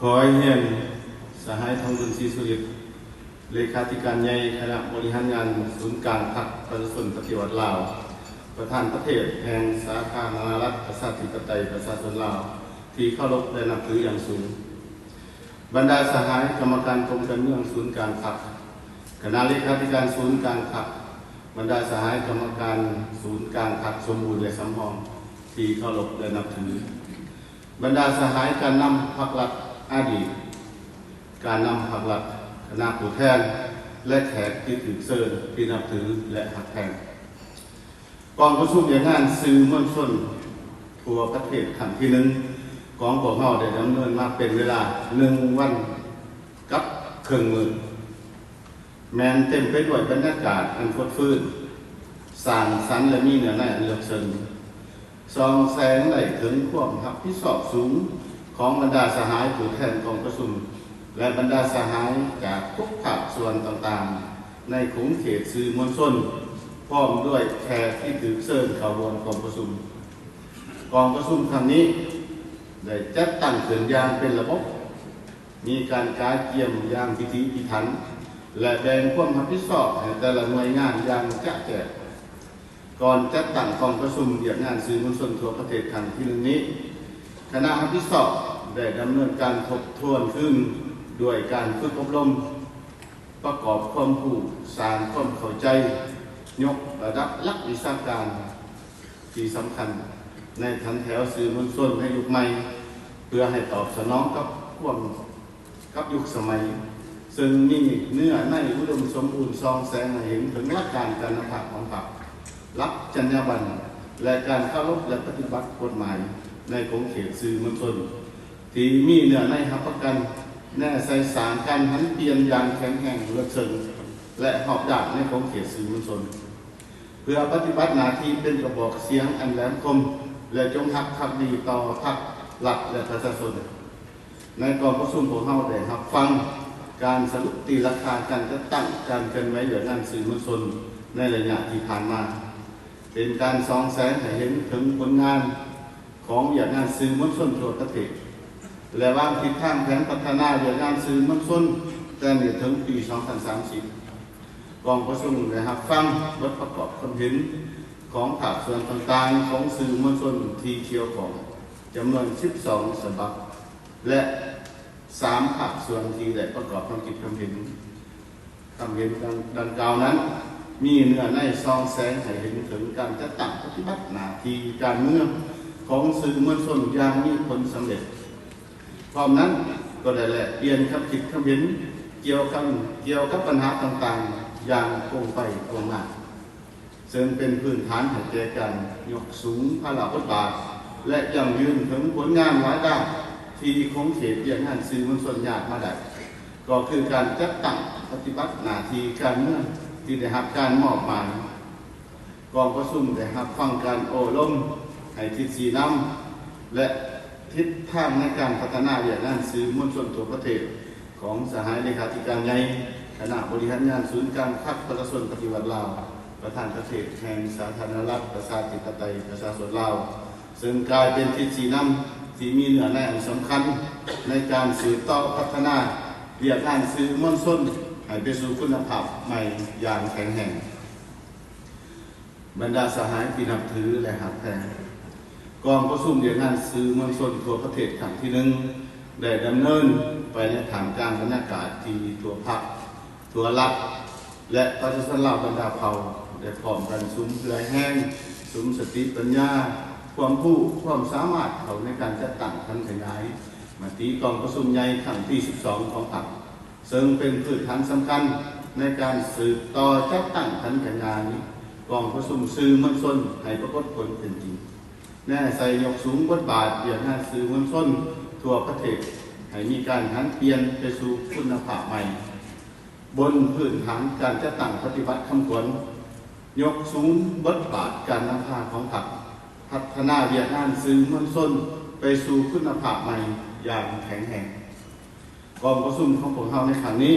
ขอให้เฮียนสหายทองบุญศรีสุริตเลขาธิการใหญ่คณะบริหารงานศูนย์กลางพรรคประชาชนปฏิวัติลาวประธานประเทศแห่งสาธารณรัฐประชาธิปไตยประชาชนลาวที่เคารพและนับถืออย่างสูงบรรดาสหายกรรมการกรมการเมืองศูนย์กลางพรรคคณะเลขาธิการศูนย์กลางพรรคบรรดาสหายกรรมการศูนย์กลางพรรคสมบูรณ์และสำรองที่เคารพและนับถือบรรดาสหายการนำพรรครัฐอดีตการนำพรรครัฐคณะผู้แทนและแขกที่ถือเชิญที่นับถือและหักแพงกองประชุมใหญ่งานสื่อมวลชนทั่วประเทศครั้งที่หนึ่งของพวกเราได้ดำเนินมาเป็นเวลา1 วันกับครึ่งมื้อแม้นเต็มไปด้วยบรรยากาศอันฟดฟื้นสร้างสรรค์และมีเนื้อในอันเลือกเชิญส่องแสงไหลถึงความรับผิดชอบสูงของบรรดาสหายผู้แทนกองประชุมและบรรดาสหายจากทุกภาคส่วนต่างๆในขงเขตสื่อมวลชนพร้อมด้วยแขกที่ถือเชิญเข้าร่วมกองประชุมครั้งนี้ได้จัดตั้งขึ้นอย่างเป็นระบบมีการกาเกี่ยมอย่างพิถีพิถันและแบ่งความรับผิดชอบให้แต่ละหน่วยงานอย่างจะแจกก่อนจัดตั้งกองประชุมเหยียบงานสื่อมวลชนทั่วประเทศครั้งที่หนึ่งนี้คณะรับผิดชอบได้ดำเนินการทบทวนขึ้นด้วยการฝึกอบรมประกอบความรู้สร้างความเข้าใจยกระดับหลักวิชาการที่สำคัญในทันแถวสื่อมวลชนในยุคใหม่เพื่อให้ตอบสนองกับยุคสมัยซึ่งมีเนื้อในอุดมสมบูรณ์ซองแสงให้เห็นถึงหลักการการนำพาของพรรคหลักจรรยาบรรณและการเคารพและปฏิบัติกฎหมายในขงเขตสื่อมวลชนที่มีเนื้อในรับประกันแน่ใส่สารการหันเปลี่ยนอย่างแข็งแรงเลือดเชิงและหอบดาบในขงเขตสื่อมวลชนเพื่อปฏิบัติหน้าที่เป็นกระบอกเสียงอันแหลมคมและจงรักภักดีต่อพรรครัฐและประชาชนในกองประชุมของเราได้รับฟังการสรุปตีราคาการจัดตั้งการเคลื่อนไหวเหลืองานสื่อมวลชนในระยะที่ผ่านมาเป็นการส่องแสงให้เห็นถึงผลงานของเหลืองานสื่อมวลชนทั่วประเทศและวางทิศทางแผนพัฒนาเหลืองานสื่อมวลชนแต่ในถึงปี 2030 กองประชุมได้รับฟังบทประกอบความเห็นของภาคส่วนต่างๆของสื่อมวลชนที่เกี่ยวข้องจำนวน12 ฉบับและ3 ภาคส่วนที่ได้ประกอบความคิดความเห็นดังกล่าวนั้นมีเนื้อในซองแสงให้เห็นถึงการจัดตั้งปฏิบัติหน้าที่การเมืองของสื่อมวลชนอย่างมีผลสำเร็จพร้อมนั้นก็ได้แลกเปลี่ยนความคิดความเห็นเกี่ยวกับปัญหาต่างๆอย่างตรงไปตรงมาซึ่งเป็นพื้นฐานให้แก่การยกสูงพระบทบาทและยั่งยืนถึงผลงานหลายด้านที่คงเขตเหยียบงานสื่อมวลชนยากมาได้ก็คือการจัดตั้งปฏิบัติหน้าที่การเมืองที่ได้รับการมอบหมายกองประชุมได้รับฟังการโอ้ล้มให้ทิศสีน้ำและทิศทางในการพัฒนาเหยียบงานสื่อมวลชนทั่วประเทศของสหายเลขาธิการใหญ่คณะบริหารงานศูนย์กลางพรรคประชาชนปฏิวัติลาวประธานประเทศแห่งสาธารณรัฐประชาธิปไตยประชาชนลาวซึ่งกลายเป็นทิศสีน้ำที่มีเนื้อแน่สำคัญในการสืบต่อพัฒนาเหยียบงานสื่อมวลชนให้ไปสู่คุณภาพใหม่อย่างแข็งแรงบรรดาสหายที่นับถือและหักแพงกองประชุมเหยียบงานสื่อมวลชนทั่วประเทศครั้งที่หนึ่งได้ดำเนินไปในฐานกลางบรรยากาศที่ทั่วภาคทั่วรัฐและประชาชนลาวบรรดาเผ่าได้พร้อมกันสุมเพื่อแห้งสุมสติปัญญาความรู้ความสามารถเขาในการจัดตั้งพันขยายมติกองประชุมใหญ่ครั้งที่ 12 ของพรรคซึ่งเป็นพื้นฐานสำคัญในการสืบต่อจัดตั้งพันขยายกองประชุมสื่อมวลชนให้ปรากฏผลเป็นจริงแน่ใส่ยกสูงบทบาทเหยียบงานสื่อมวลชนทั่วประเทศให้มีการหันเปลี่ยนไปสู่คุณภาพใหม่บนพื้นฐานการจัดตั้งปฏิบัติคำขวัญยกสูงบทบาทการนำพาของพรรคพัฒนาเหยียบงานสื่อมวลชนไปสู่คุณภาพใหม่อย่างแข็งแรงกองประชุมของพวกเราในครั้งนี้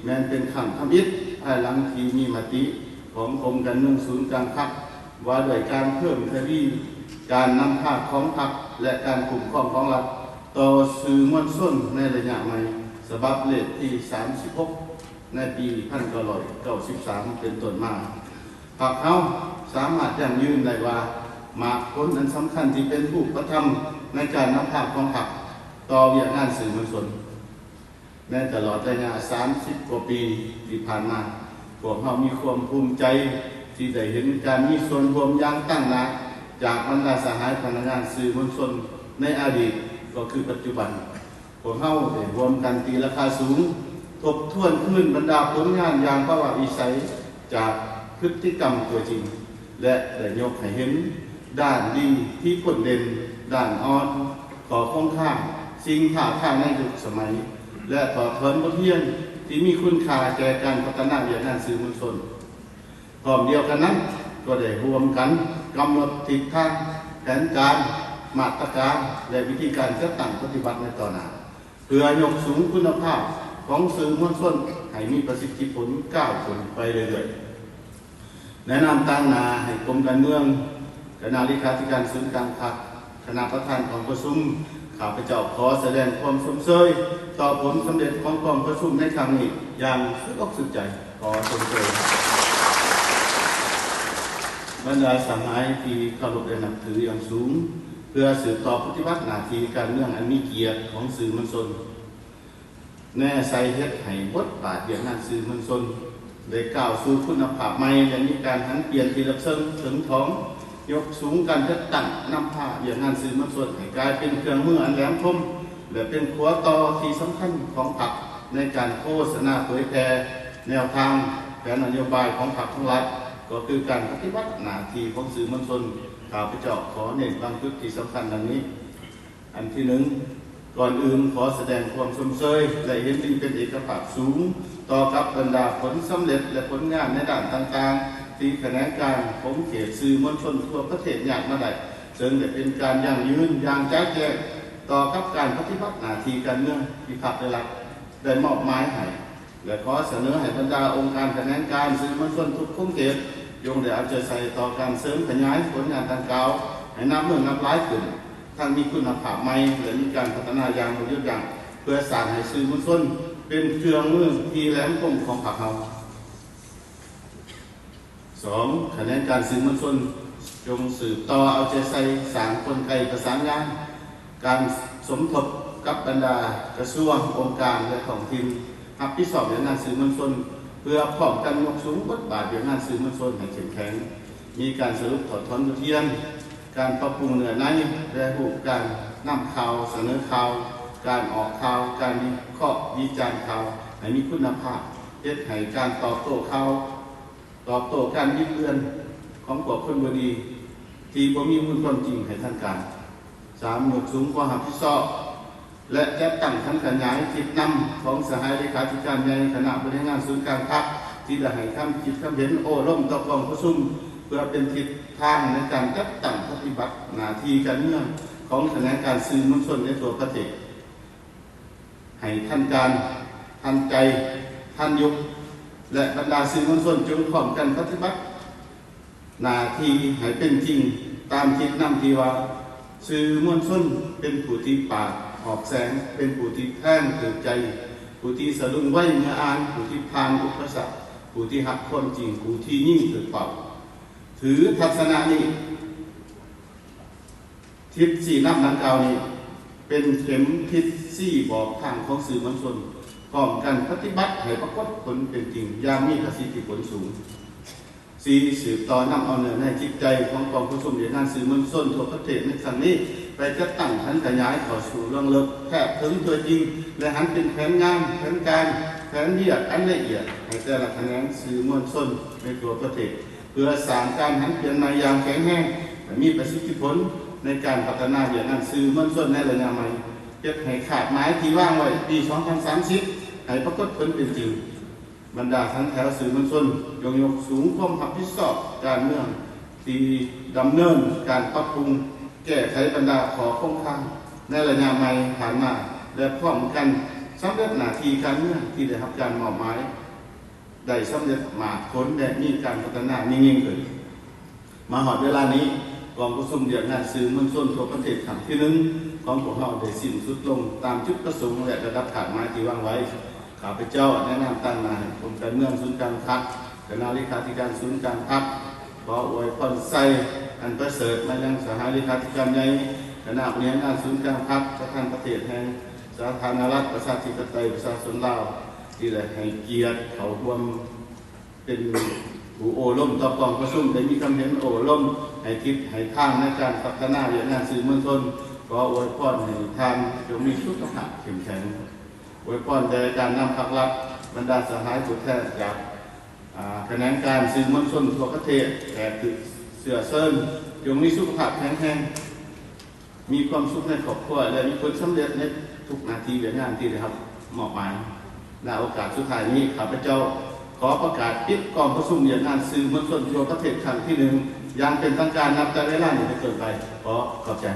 แม้เป็นขั้นทำอิฐภายหลังที่มีมติของกรมการเมืองศูนย์กลางพรรคว่าด้วยการเพิ่มทวีการนำพาของพรรคและการคุ้มครองของรัฐ ต่อสื่อมวลชนในระยะใหม่ฉบับเลขที่36ในปี1993เป็นต้นมาพรรคเราสามารถยั่งยืนได้ว่าหมากผลอันสำคัญที่เป็นรูปธรรมในการนำภาพของพรรคต่อเวียกงานสื่อมวลชนในตลอดระยะ30กว่าปีที่ผ่านมาพวกเรามีความภูมิใจที่ได้เห็นการมีส่วนร่วมอย่างตั้งหน้าจากบรรดาสหายพนักงานสื่อมวลชนในอดีตก็คือปัจจุบันพวกเราได้รวมกันตีราคาสูงทบทวนขึ้นบรรดาผลงานอย่างประวัติศาสตร์จากพฤติกรรมตัวจริงและได้ยกให้เห็นด้านดีที่โดดเด่นด้านอ่อนต่อข้องข้างสิ่งท้าทายในยุคสมัยและต่อเทินบทเรียนที่มีคุณค่าแก่การพัฒนาเวียกงานสื่อมวลชนพร้อมเดียวกันนั้นก็ได้รวมกันกำหนดทิศทางแผนการมาตรการและวิธีการจัดตั้งปฏิบัติในต่อหน้าเพื่อยกสูงคุณภาพของสื่อมวลชนให้มีประสิทธิผลก้าวขึ้นไปเรื่อยๆแนะนำตั้งหน้าให้กรมการเมืองคณะเลขาธิการศูนย์การพรรคคณะประธานของประชุมข้าพเจ้าขอแสดงความสมเชยต่อผลสำเร็จของกองประชุมในครั้งนี้อย่างสุดอกสุดใจขอชมเชยบรรดาสหายที่เคารพและนับถืออย่างสูงเพื่อสืบต่อปฏิบัติหน้าที่การเมืองอันมีเกียรติของสื่อมวลชนแน่ใส่เฮ็ดให้บทบาทเวียกงานสื่อมวลชนได้ก้าวสู่คุณภาพใหม่และมีการหันเปลี่ยนที่รับเชิงถึงท้องยกสูงการจัดตั้งนำพาเวียกงานสื่อมวลชนให้กลายเป็นเครื่องมืออันแหลมคมและเป็นขัวต่อที่สำคัญของพรรคในการโฆษณาเผยแพร่แนวทางแผนนโยบายของพรรคทั้งหลายก็คือการปฏิบัติหน้าที่ของสื่อมวลชนข้าพเจ้าขอเน้นบางจุดที่สำคัญดังนี้อันที่หนึ่งก่อนอื่นขอแสดงความชมเชยและเห็นดีเป็นเอกภาพสูงต่อกับบรรดาผลสำเร็จและผลงานในด้านต่างๆที่คณะการของเขตสื่อมวลชนทั่วประเทศอยากมาได้จึงได้เป็นการยั่งยืนอย่างแจ้งแจ้งต่อกับการปฏิบัติหน้าที่การเมืองที่พรรคได้รับได้มอบหมายให้และขอเสนอให้บรรดาองค์การคณะการสื่อมวลชนทุกคุ้มเขตยงได้เอาใจใส่ต่อการเสริมขยายผลงานดังกล่าวให้นับเมื่อนับหลายขึ้นทั้งมีคุณภาพใหม่และมีการพัฒนาอย่างมุ่งมั่นเพื่อสร้างให้สื่อมวลชนเป็นเครื่องมือที่แหลมคมของพรรคเรา 2. คะแนนการสื่อมวลชนจงสืบต่อเอาใจใส่สร้างกลไกประสานงานการสมทบกับบรรดากระทรวงองค์การและท้องถิ่นรับผิดชอบงานสื่อมวลชนเพื่อพร้อมกันยกสูงบทบาทเวียกงานสื่อมวลชนให้เข้มแข็งมีการสรุปถอดถอนบทเรียนการปรับปรุงเนื้อในและรูปการนำข่าวเสนอข่าวการออกข่าวการวิเคราะห์วิจารณ์ข่าวให้มีคุณภาพเฮ็ดให้การตอบโต้ข่าวตอบโต้การบิดเบือนของพวกคนบ่ดีที่บ่มีมูลความจริงให้ทางการ 3. ยกสูงความรับผิดชอบและจัดตั้งขั้นขยายทิศนำของสหายเลขาธิการใหญ่คณะบริหารศูนย์การพรรคที่ได้ให้คำคิดคำเห็นโอ้ร่มต่อกองประชุมเพื่อเป็นทิศทางในการจัดตั้งปฏิบัติหน้าที่การเมืองของคณะการสื่อมวลชนในตัวประเทศให้ท่านการทันใจท่านยุคและบรรดาสื่อมวลชนจงพร้อมกันปฏิบัติหน้าที่ให้เป็นจริงตามทิศนำที่ว่าสื่อมวลชนเป็นผู้ที่ปากออกแสงเป็นผู้ที่แท่งเกิดใจผู้ที่สะดุ้งไหวเมื่ออ่านผู้ที่ผ่านอุปสรรคผู้ที่หักความจริงผู้ที่ยิ่งเกิดเป่าถือทัศนะนี้ทิศสี่นับดังกล่าวนี้เป็นเข็มทิศสี่บอกทางของสื่อมวลชนพร้อมกันปฏิบัติให้ปรากฏผลเป็นจริงอย่างมีประสิทธิผลสูง4สืบต่อนำเอาเนื้อในจิตใจของกองผู้ชมเวียกงานสื่อมวลชนทั่วประเทศในครั้งนี้ไปจัดตั้งหันขยายเข้าสู่เรื่องลึกแทบถึงตัวจริงและหันเป็นแผนงานแผนการแผนเรียกอันละเอียดให้แต่ละแขนงสื่อมวลชนในตัวประเทศเพื่อสร้างการหันเปลี่ยนมาอย่างแข็งแรงและมีประสิทธิผลในการพัฒนาเวียกงานสื่อมวลชนในระยะใหม่เพื่อให้ขาดหมายที่ว่างไว้ปี 2030ให้ปรากฏผลเป็นจริงบรรดาทั้งแถวสื่อมวลชนยกสูงความรับผิดชอบการเมืองที่ดำเนินการปรับปรุงแก้ไขบรรดาขอคงค้างในระยะใหม่ผ่านมาและพร้อมกันสำเร็จหน้าที่การเมืองที่ได้รับการมอบหมายได้สำเร็จมาผลและมีการพัฒนายิ่งขึ้นมาหอดเวลานี้กองประชุมเวียกงานสื่อมวลชนทั่วประเทศครั้งที่ 1 ของพวกเราได้สิ้นสุดลงตามจุดประสงค์และระดับขาดหมายที่วางไว้ข้าพเจ้าแนะนำตั้งนายกรมการเมืองศูนย์การพักคณะเลขาธิการศูนย์การพักขออวยพรใส่อันประเสริฐมายังสหเลขาธิการใหญ่คณะบริหารงานศูนย์การพักประธานประเทศแห่งสาธารณรัฐประชาธิปไตยประชาชนลาวที่ได้ให้เกียรติเขาร่วมเป็นผู้โอล้มต่อกองประชุมได้มีคำเห็นโอล้มให้ทิศให้ทางในการพัฒนาเรื่องงานสื่อมวลชนขออวยพรให้ทานจงมีสุขภาพเข้มแข็งอวยพรในการนำพักรัฐบรรดาสหายผู้แทนจากแขนงการสื่อมวลชนทั่วประเทศแขกเสือเซินจงมีสุขภาพแข็งแรงมีความสุขในครอบครัวและมีผลสำเร็จในทุกนาทีเรื่องงานที่ได้รับมอบหมายในโอกาสสุดท้ายนี้ข้าพเจ้าขอประกาศปิดกองประชุมเรื่องงานสื่อมวลชนทั่วประเทศครั้งที่ 1อย่างเป็นทางการนับแต่เวลานี้เป็นต้นไปขอขอบใจ